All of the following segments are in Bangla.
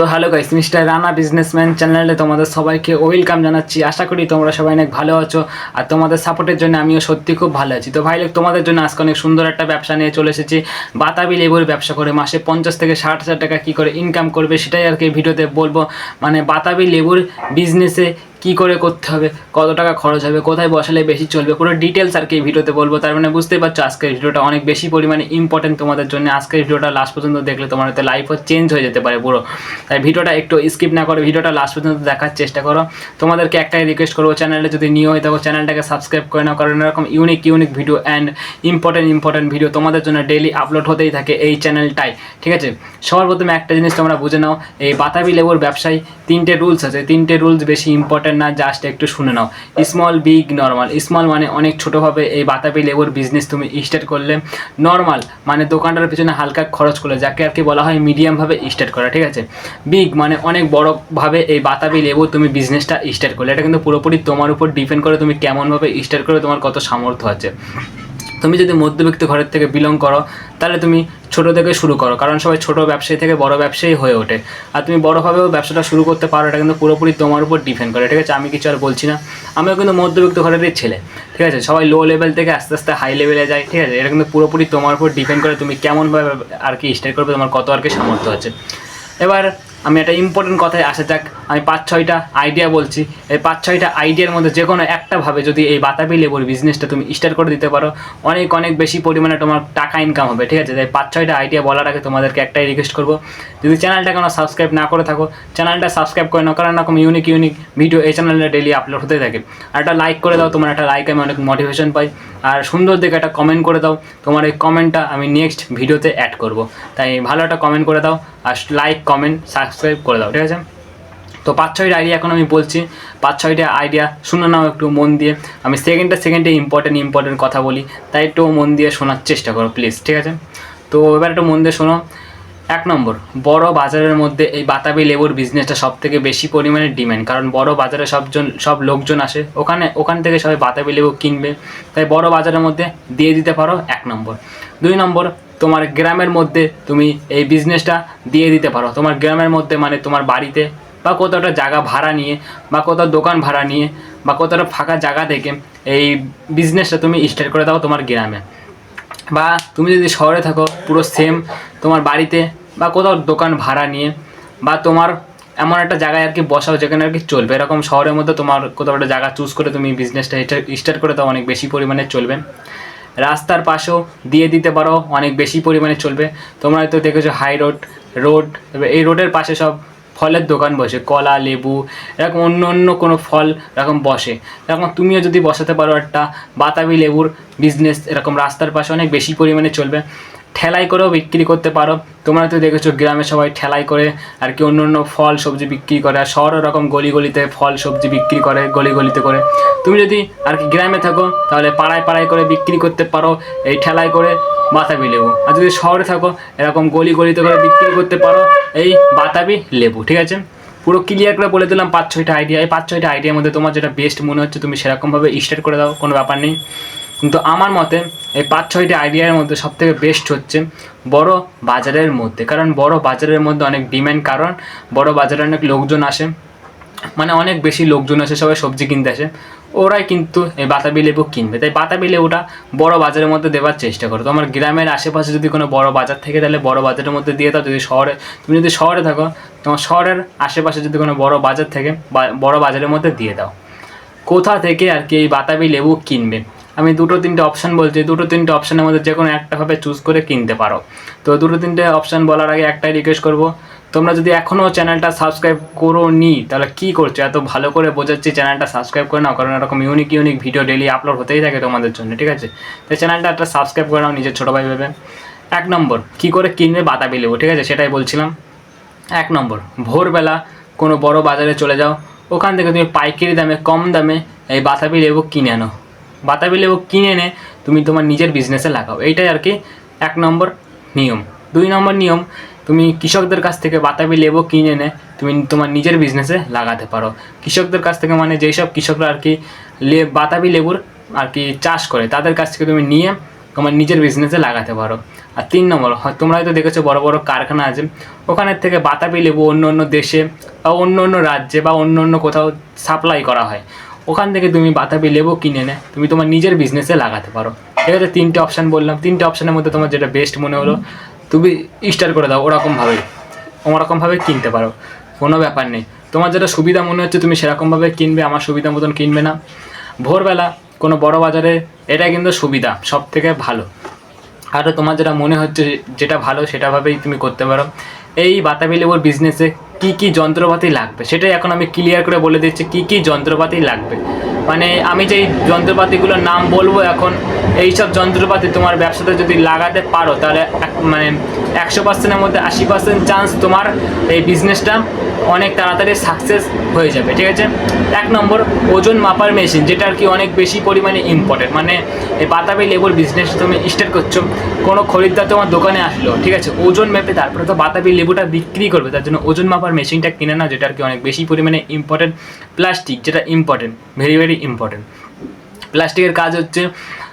তো hello guys, mister Rana businessman চ্যানেলে তোমাদের সবাইকে ওয়েলকাম জানাচ্ছি। আশা করি তোমরা সবাই অনেক ভালো আছো আর তোমাদের সাপোর্টের জন্য আমিও সত্যি খুব ভালো আছি। তো ভাই লোক, তোমাদের জন্য আজকে অনেক সুন্দর একটা ব্যবসা নিয়ে চলে এসেছি। বাতাবি লেবুর ব্যবসা করে মাসে 50 থেকে 60 হাজার টাকা কী করে ইনকাম করবে সেটাই আর কি ভিডিওতে বলবো। মানে বাতাবি লেবুর বিজনেসে কী করে করতে হবে, কত টাকা খরচ হবে, কোথায় বসালে বেশি চলবে, পুরো ডিটেলস আর কি এই ভিডিওতে বলবো। তার মানে বুঝতেই পারছো আজকের ভিডিওটা অনেক বেশি পরিমাণে ইম্পর্টেন্ট তোমাদের জন্য। আজকের ভিডিওটা লাস্ট পর্যন্ত দেখলে তোমার হয়তো লাইফও চেঞ্জ হয়ে যেতে পারে পুরো। তাই ভিডিওটা একটু স্কিপ না করে ভিডিওটা লাস্ট পর্যন্ত দেখার চেষ্টা করো। তোমাদেরকে একটাই রিকোয়েস্ট করবো, চ্যানেলে যদি নিয়ে হয়ে থাকো চ্যানেলটাকে সাবস্ক্রাইব করে নাও, কারণ এরকম unique video and important video তোমাদের জন্য ডেইলি আপলোড হতেই থাকে এই চ্যানেলটাই, ঠিক আছে। সবার প্রথমে একটা জিনিস তোমরা বুঝে নাও, এই বাতাবি লেবুর ব্যবসায় 3টে রুলস আছে। 3টে রুলস বেশি ইম্পর্টেন্ট না, জাস্ট একটু শুনে নাও। Small, big, normal. স্মল মানে অনেক ছোটোভাবে এই বাতাবি লেবুর বিজনেস তুমি স্টার্ট করলে। নর্মাল মানে দোকানটার পিছনে হালকা খরচ করলে, যাকে আর কি বলা হয় মিডিয়ামভাবে স্টার্ট করা, ঠিক আছে। বিগ মানে অনেক বড়োভাবে এই বাতাবি লেবু তুমি বিজনেসটা স্টার্ট করলে। এটা কিন্তু পুরোপুরি তোমার উপর ডিপেন্ড করে তুমি কেমনভাবে স্টার্ট করে, তোমার কত সামর্থ্য আছে। তুমি যদি মধ্যবিত্ত ঘরের থেকে বিলং করো তাহলে তুমি ছোটো থেকে শুরু করো, কারণ সবাই ছোটো ব্যবসায়ী থেকে বড় ব্যবসায়ী হয়ে ওঠে। আর তুমি বড়োভাবেও ব্যবসাটা শুরু করতে পারো, এটা কিন্তু পুরোপুরি তোমার উপর ডিপেন্ড করে, ঠিক আছে। আমি কিছু আর বলছি না, আমিও কিন্তু মধ্যবিত্ত ঘরেরই ছেলে, ঠিক আছে। সবাই লো লেভেল থেকে আস্তে আস্তে হাই লেভেলে যায়, ঠিক আছে। এটা কিন্তু পুরোপুরি তোমার উপর ডিপেন্ড করে তুমি কেমনভাবে আর কি স্টার্ট করবে, তোমার কত আর কি সামর্থ্য আছে। এবার আমি একটা ইম্পর্টেন্ট কথায় আসা যাক। আমি 5-6টা আইডিয়া বলছি। এই 5-6টা আইডিয়ার মধ্যে যে কোনো একটাভাবে যদি এই বাতাবি লেবুর বিজনেসটা তুমি স্টার্ট করে দিতে পারো, অনেক বেশি পরিমাণে তোমার টাকা ইনকাম হবে, ঠিক আছে। তাই 5-6টা আইডিয়া বলার আগে তোমাদেরকে একটাই রিকোয়েস্ট করবো, যদি চ্যানেলটা কোনো সাবস্ক্রাইব না করে থাকো চ্যানেলটা সাবস্ক্রাইব করে নাও, কারণ এরকম ইউনিক ভিডিও এই চ্যানেলে ডেলি আপলোড হতে থাকে। আর একটা লাইক করে দাও, তোমার একটা লাইক আমি অনেক মোটিভেশন পাই। আর সুন্দর দেখে একটা কমেন্ট করে দাও, তোমার এই কমেন্টটা আমি নেক্সট ভিডিওতে অ্যাড করব। তাই ভালো একটা কমেন্ট করে দাও আর লাইক, কমেন্ট, সাবস্ক্রাইব করে দাও, ঠিক আছে। তো 5-6টা আইডিয়া এখন আমি বলছি, 5-6টা আইডিয়া শুনে নাও একটু মন দিয়ে। আমি সেকেন্ডে ইম্পর্টেন্ট কথা বলি, তাই একটু মন দিয়ে শোনার চেষ্টা করো প্লিজ, ঠিক আছে। তো এবার একটু মন দিয়ে শোনো। 1 নম্বর, বড় বাজারের মধ্যে এই বাতাবি লেবুর বিজনেসটা সব থেকে বেশি পরিমাণে ডিম্যান্ড, কারণ বড় বাজারে সব লোকজন আসে, ওখান থেকে সবাই বাতাবি লেবু কিনবে। তাই বড় বাজারের মধ্যে দিয়ে দিতে পারো 1 নম্বর। 2 নম্বর, তোমার গ্রামের মধ্যে তুমি এই বিজনেসটা দিয়ে দিতে পারো। তোমার গ্রামের মধ্যে মানে তোমার বাড়িতে বা কোথাও একটা জায়গা ভাড়া নিয়ে বা কোথাও দোকান ভাড়া নিয়ে বা কোথাও একটা ফাঁকা জায়গা থেকে এই বিজনেসটা তুমি স্টার্ট করে দাও তোমার গ্রামে। বা তুমি যদি শহরে থাকো, পুরো সেম তোমার বাড়িতে বা কোথাও দোকান ভাড়া নিয়ে বা তোমার এমন একটা জায়গায় আর কি বসাও যেখানে আর কি চলবে। এরকম শহরের মধ্যে তোমার কোথাও একটা জায়গা চুজ করে তুমি বিজনেসটা স্টার্ট করে দাও, অনেক বেশি পরিমাণে চলবে। রাস্তার পাশেও দিয়ে দিতে পারো, অনেক বেশি পরিমাণে চলবে। তোমরা হয়তো দেখেছো হাই রোড, এই রোডের পাশে সব ফলের দোকান বসে, কলা, লেবু, এরকম অন্য কোনো ফল এরকম বসে। এরকম তুমিও যদি বসাতে পারো একটা বাতাবি লেবুর বিজনেস, এরকম রাস্তার পাশে অনেক বেশি পরিমাণে চলবে। ঠেলাই করেও বিক্রি করতে পারো। তোমরা তো দেখেছো গ্রামে সবাই ঠেলাই করে আর কি অন্য ফল সবজি বিক্রি করে, আর শহরে এরকম গলিতে ফল সবজি বিক্রি করে, গলিতে করে। তুমি যদি আর কি গ্রামে থাকো তাহলে পাড়ায় করে বিক্রি করতে পারো এই ঠেলাই করে বাতাবি লেবু। আর যদি শহরে থাকো এরকম গলিতে করে বিক্রি করতে পারো এই বাতাবি লেবু, ঠিক আছে। পুরো ক্লিয়ার করে বলে দিলাম 5-6টা আইডিয়া। এই 5-6টা আইডিয়ার মধ্যে তোমার যেটা বেস্ট মনে হচ্ছে তুমি সেরকমভাবে স্টার্ট করে দাও, কোনো ব্যাপার নেই। কিন্তু আমার মতে এই 5-6টা আইডিয়ার মধ্যে সবথেকে বেস্ট হচ্ছে বড় বাজারের মধ্যে, কারণ বড় বাজারের মধ্যে অনেক ডিম্যান্ড, কারণ বড় বাজারে অনেক লোকজন আসে, মানে অনেক বেশি লোকজন আসে, সবাই সবজি কিনতে আসে, ওরাই কিন্তু এই বাতাবি লেবু কিনবে। তাই বাতাবি লেবুটা বড় বাজারের মধ্যে দেওয়ার চেষ্টা করো। তোমার গ্রামের আশেপাশে যদি কোনো বড় বাজার থেকে তাহলে বড় বাজারের মধ্যে দিয়ে দাও। তুমি যদি শহরে থাকো, তোমার শহরের আশেপাশে যদি কোনো বড় বাজার থেকে বড় বাজারের মধ্যে দিয়ে দাও। কোথা থেকে আর কি এই বাতাবি লেবু কিনবে, আমি 2-3টে অপশান বলছি। 2-3টে অপশানের মধ্যে যে কোনো একটাভাবে চুজ করে কিনতে পারো। তো 2-3টে অপশান বলার আগে একটাই রিকোয়েস্ট করবো, তোমরা যদি এখনও চ্যানেলটা সাবস্ক্রাইব করো নি তাহলে কী করছো, এত ভালো করে বোঝাচ্ছি চ্যানেলটা সাবস্ক্রাইব করে নাও, কারণ এরকম ইউনিক ভিডিও ডেলি আপলোড হতেই থাকে তোমাদের জন্য, ঠিক আছে। তাই চ্যানেলটা একটা সাবস্ক্রাইব করে নাও নিজের ছোটো ভাই ভেবে। 1 নম্বর, কী করে কিনবে বাতাবি লেবু, ঠিক আছে, সেটাই বলছিলাম। 1 নম্বর, ভোরবেলা কোনো বড় বাজারে চলে যাও, ওখান থেকে তুমি পাইকারি দামে, কম দামে এই বাতাবি লেবু কিনে আনো। বাতাবি লেবু কিনে এনে তুমি তোমার নিজের বিজনেসে লাগাও, এইটাই আর কি 1 নম্বর নিয়ম। 2 নম্বর নিয়ম, তুমি কৃষকদের কাছ থেকে বাতাবি লেবু কিনে এনে তুমি তোমার নিজের বিজনেসে লাগাতে পারো। কৃষকদের কাছ থেকে মানে যেই সব কৃষকরা আর কি বাতাবি লেবুর আর কি চাষ করে, তাদের কাছ থেকে তুমি নিয়ে তোমার নিজের বিজনেসে লাগাতে পারো। আর 3 নম্বর, তোমরা হয়তো দেখেছো বড় বড় কারখানা আছে, ওখানের থেকে বাতাবি লেবু অন্য অন্য দেশে বা অন্য অন্য রাজ্যে বা অন্য অন্য কোথাও সাপ্লাই করা হয়, ওখান থেকে তুমি বাতাবি লেবু কিনে এনে তুমি তোমার নিজের বিজনেসে লাগাতে পারো। ঠিক আছে, 3টে অপশান বললাম, 3টে অপশানের মধ্যে তোমার যেটা বেস্ট মনে হলো তুমি স্টার্ট করে দাও, ওরকমভাবে কিনতে পারো, কোনো ব্যাপার নেই। তোমার যেটা সুবিধা মনে হচ্ছে তুমি সেরকমভাবে কিনবে, আমার সুবিধা মতন কিনবে না। ভোরবেলা কোনো বড় বাজারে এটা কিন্তু সুবিধা সব থেকে ভালো। আর তোমার যেটা মনে হচ্ছে যেটা ভালো সেটাভাবেই তুমি করতে পারো। এই বাতাবি লেবুর বিজনেসে কী কী যন্ত্রপাতি লাগবে সেটাই এখন আমি ক্লিয়ার করে বলে দিচ্ছি, কী কী যন্ত্রপাতি লাগবে। মানে আমি যেই যন্ত্রপাতিগুলোর নাম বলবো এখন, এই সব যন্ত্রপাতি তোমার ব্যবসাতে যদি লাগাতে পারো তাহলে মানে 100%-এর মধ্যে 80% চান্স তোমার এই বিজনেসটা অনেক তাড়াতাড়ি সাকসেস হয়ে যাবে। ঠিক আছে, 1 নম্বর ওজন মাপার মেশিন, যেটা আর কি অনেক বেশি পরিমাণে ইম্পর্টেন্ট। মানে এই বাতাবি লেবুর বিজনেস তুমি স্টার্ট করছো, কোনো খরিদ্দার তোমার দোকানে আসলো, ঠিক আছে, ওজন মেপে তারপরে তো বাতাবি লেবুটা বিক্রি করবে, তার জন্য ওজন মাপার মেশিনটা কিনে নাও, যেটা আর কি অনেক বেশি পরিমাণে ইম্পর্টেন্ট। প্লাস্টিক, যেটা ইম্পর্টেন্ট, ভেরি ভেরি ইম্পর্টেন্ট। প্লাস্টিকের কাজ হচ্ছে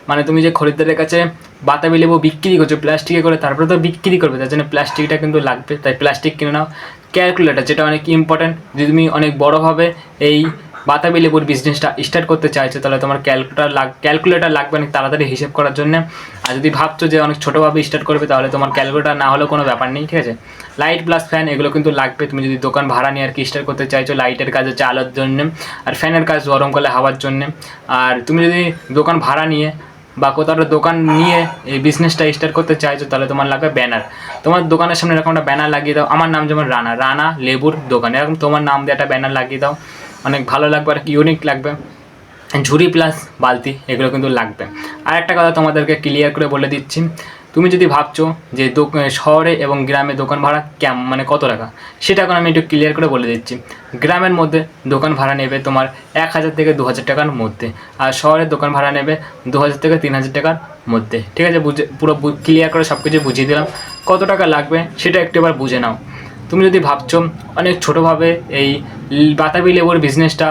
মানে তুমি যে খরিদ্দারের কাছে বাতাবি লেবু বিক্রি করছো প্লাস্টিকে করে, তারপরে তো বিক্রি করবে, তার জন্য প্লাস্টিকটা কিন্তু লাগবে, তাই প্লাস্টিক কিনে নাও। ক্যালকুলেটার, যেটা অনেক ইম্পর্টেন্ট, যদি তুমি অনেক বড়োভাবে এই বাতাবি লেবুর বিজনেসটা স্টার্ট করতে চাইছো তাহলে তোমার ক্যালকুলেটার লাগবে অনেক তাড়াতাড়ি হিসেব করার জন্য। আর যদি ভাবছো যে অনেক ছোটোভাবে স্টার্ট করবে তাহলে তোমার ক্যালকুলেটার না হলেও কোনো ব্যাপার নেই। ঠিক আছে, লাইট প্লাস ফ্যান এগুলো কিন্তু লাগবে, তুমি যদি দোকান ভাড়া নিয়ে আর কি স্টার্ট করতে চাইছো। লাইটের কাজ হচ্ছে আলোর জন্য, আর ফ্যানের কাজ গরমকালে হাওয়ার জন্য। আর তুমি যদি দোকান ভাড়া নিয়ে বা কোথাও একটা দোকান নিয়ে এই বিজনেসটা স্টার্ট করতে চাইছো তাহলে তোমার লাগবে ব্যানার। তোমার দোকানের সামনে এরকম একটা ব্যানার লাগিয়ে দাও, আমার নাম যেমন রানা লেবুর দোকান, এরকম তোমার নাম দিয়ে একটা ব্যানার লাগিয়ে দাও, অনেক ভালো লাগবে আর ইউনিক লাগবে। ঝুড়ি প্লাস বালতি এগুলো কিন্তু লাগবে। আর একটা কথা তোমাদেরকে ক্লিয়ার করে বলে দিচ্ছি, তুমি যদি ভাবছো যে শহরে এবং গ্রামে দোকান ভাড়া মানে কত টাকা, সেটা এখন আমি একটু ক্লিয়ার করে বলে দিচ্ছি। গ্রামের মধ্যে দোকান ভাড়া নেবে তোমার 1000 থেকে 2000 টাকার মধ্যে, আর শহরের দোকান ভাড়া নেবে 2000 থেকে 3000 টাকার মধ্যে। ঠিক আছে, পুরো ক্লিয়ার করে সব কিছু বুঝিয়ে দিলাম। কত টাকা লাগবে সেটা একটু এবার বুঝে নাও। তুমি যদি ভাবছো অনেক ছোটোভাবে এই বাতাবি লেবুর বিজনেসটা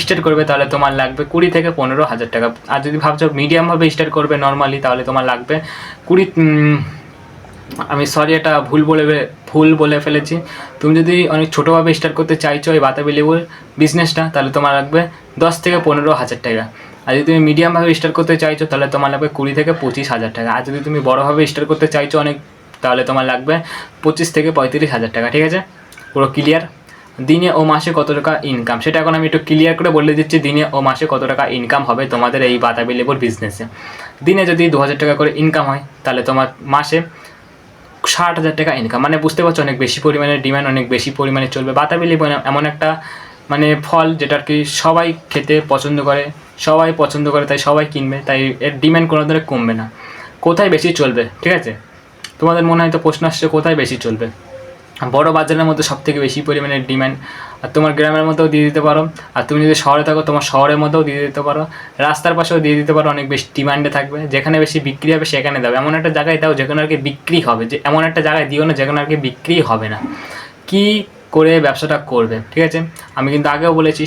স্টার্ট করবে তাহলে তোমার লাগবে 20 থেকে 15,000 টাকা। আর যদি ভাবছো মিডিয়ামভাবে স্টার্ট করবে নর্মালি তাহলে তোমার লাগবে আমি সরি এটা ভুল বলে ফেলেছি। তুমি যদি অনেক ছোটোভাবে স্টার্ট করতে চাইছো এই বাতাবি লেবুর বিজনেসটা তাহলে তোমার লাগবে 10 থেকে 15,000 টাকা। আর যদি তুমি মিডিয়ামভাবে স্টার্ট করতে চাইছো তাহলে তোমার লাগবে 20 থেকে 25,000 টাকা। আর যদি তুমি বড়োভাবে স্টার্ট করতে চাইছো অনেক, তাহলে তোমার লাগবে 25 থেকে 35,000 টাকা। ঠিক আছে, পুরো ক্লিয়ার। দিনে ও মাসে কত টাকা ইনকাম সেটা এখন আমি একটু ক্লিয়ার করে বলে দিচ্ছি। দিনে ও মাসে কত টাকা ইনকাম হবে তোমাদের এই বাতাবি লেবুর বিজনেসে। দিনে যদি 2000 টাকা করে ইনকাম হয় তাহলে তোমার মাসে 60,000 টাকা ইনকাম। মানে বুঝতে পারছো অনেক বেশি পরিমাণে ডিমান্ড, অনেক বেশি পরিমাণে চলবে। বাতাবি লেবু এমন একটা মানে ফল যেটা আর কি সবাই খেতে পছন্দ করে, তাই সবাই কিনবে, তাই এর ডিমান্ড কোনো ধরনের কমবে না। কোথায় বেশি চলবে, ঠিক আছে, তোমাদের মনে হয় তো প্রশ্ন আসছে কোথায় বেশি চলবে। বড় বাজারের মধ্যে সবথেকে বেশি পরিমাণে ডিমান্ড, আর তোমার গ্রামের মধ্যেও দিয়ে দিতে পারো। আর তুমি যদি শহরে থাকো তোমার শহরের মধ্যেও দিয়ে দিতে পারো, রাস্তার পাশেও দিয়ে দিতে পারো। অনেক বেশি ডিমান্ডে থাকবে, যেখানে বেশি বিক্রি হবে সেখানে দাও। এমন একটা জায়গায় দাও যেখানে আর কি বিক্রি হবে, যে এমন একটা জায়গায় দিও না যেখানে আর কি বিক্রি হবে না। কী করে ব্যবসাটা করবে, ঠিক আছে, আমি কিন্তু আগেও বলেছি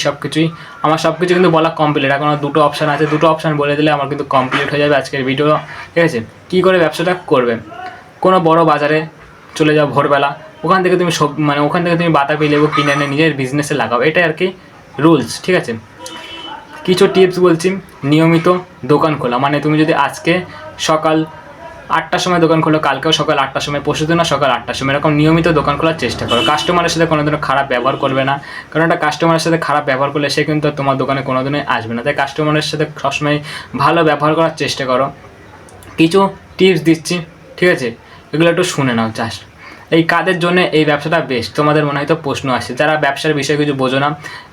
আমার সব কিছু কিন্তু বলা কমপ্লিট। এখন 2টো অপশান আছে, 2টো অপশান বলে দিলে আমার কিন্তু কমপ্লিট হয়ে যাবে আজকের ভিডিও। ঠিক আছে, কী করে ব্যবসাটা করবে। কোনো বড় বাজারে চলে যাও ভোরবেলা, ওখান থেকে তুমি বাতাবি লেবু কিনে এনে নিজের বিজনেসে লাগাও, এটাই আর কি রুলস। ঠিক আছে, কিছু টিপস বলছি। নিয়মিত দোকান খোলা, মানে তুমি যদি আজকে সকাল 8টার সময় দোকান খোলো, কালকেও সকাল 8টার সময়, পরশুদিনও সকাল 8টার সময়, এরকম নিয়মিত দোকান খোলার চেষ্টা করো। কাস্টমারের সাথে কোনো দিনও খারাপ ব্যবহার করবে না, কারণ একটা কাস্টমারের সাথে খারাপ ব্যবহার করলে সে কিন্তু তোমার দোকানে কোনো দিনই আসবে না। তাই কাস্টমারের সাথে সবসময় ভালো ব্যবহার করার চেষ্টা করো। কিছু টিপস দিচ্ছি, ঠিক আছে, এগুলো একটু শুনে নাও জাস্ট। এই কাদের জন্য এই ব্যবসাটা বেস্ট, তোমাদের মনে হয়তো প্রশ্ন আসছে। যারা ব্যবসার বিষয়ে কিছু বোঝো না,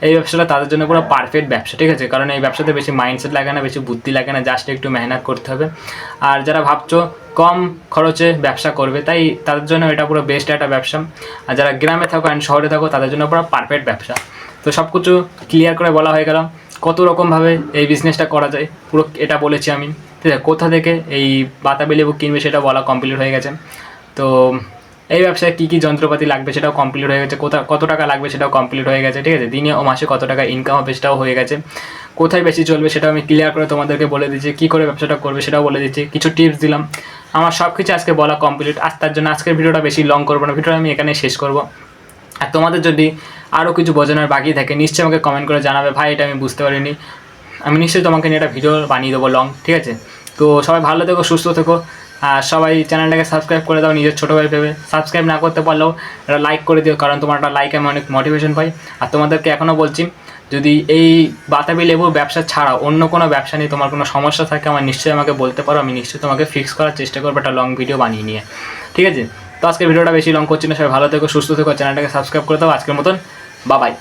এই ব্যবসাটা তাদের জন্য পুরো পারফেক্ট ব্যবসা। ঠিক আছে, কারণ এই ব্যবসাতে বেশি মাইন্ডসেট লাগে না, বেশি বুদ্ধি লাগে না, জাস্ট একটু মেহনত করতে হবে। আর যারা ভাবছো কম খরচে ব্যবসা করবে, তাই তাদের জন্য এটা পুরো বেস্ট একটা ব্যবসা। আর যারা গ্রামে থাকো অ্যান্ড শহরে থাকো তাদের জন্য পুরো পারফেক্ট ব্যবসা। তো সব কিছু ক্লিয়ার করে বলা হয়ে গেল, কত রকমভাবে এই বিজনেসটা করা যায় পুরো এটা বলেছি আমি। ঠিক আছে, কোথা থেকে এই বাতাবি লেবু কিনবে সেটা বলা কমপ্লিট হয়ে গেছে। তো এই ব্যবসায় কী কী যন্ত্রপাতি লাগবে সেটাও কমপ্লিট হয়ে গেছে, কত টাকা লাগবে সেটাও কমপ্লিট হয়ে গেছে, ঠিক আছে। দিনে ও মাসে কত টাকা ইনকাম হবে সেটাও হয়ে গেছে। কোথায় বেশি চলবে সেটাও আমি ক্লিয়ার করে তোমাদেরকে বলে দিচ্ছি, কী করে ব্যবসাটা করবে সেটাও বলে দিচ্ছি, কিছু টিপস দিলাম। আমার সব কিছু আজকে বলা কমপ্লিট। তার জন্য আজকের ভিডিওটা বেশি লং করবো না, ভিডিওটা আমি এখানে শেষ করব। আর তোমাদের যদি আরও কিছু বোঝানোর বাকি থাকে নিশ্চয়ই আমাকে কমেন্ট করে জানাবে, ভাই এটা আমি বুঝতে পারিনি, আমি নিশ্চয়ই তোমাকে নিয়ে একটা ভিডিও বানিয়ে দেবো লং, ঠিক আছে। তো সবাই ভালো থেকো, সুস্থ থেকো, আর সবাই চ্যানেলটাকে সাবস্ক্রাইব করে দাও নিজের ছোটো ভাই ভেবে। সাবস্ক্রাইব না করতে পারলেও এটা লাইক করে দিও, কারণ তোমার একটা লাইক আমি অনেক মোটিভেশন পাই। আর তোমাদেরকে এখনও বলছি, যদি এই বাতাবি লেবুর ব্যবসা ছাড়াও অন্য কোনো ব্যবসা নিয়ে তোমার কোনো সমস্যা থাকে আমার নিশ্চয়ই আমাকে বলতে পারো, আমি নিশ্চয়ই তোমাকে ফিক্স করার চেষ্টা করবো একটা লং ভিডিও বানিয়ে নিয়ে, ঠিক আছে। তো আজকের ভিডিওটা বেশি লং করছি না, সবাই ভালো থেকো, সুস্থ থেকো, চ্যানেলটাকে সাবস্ক্রাইব করে দাও। আজকের মতন বাই।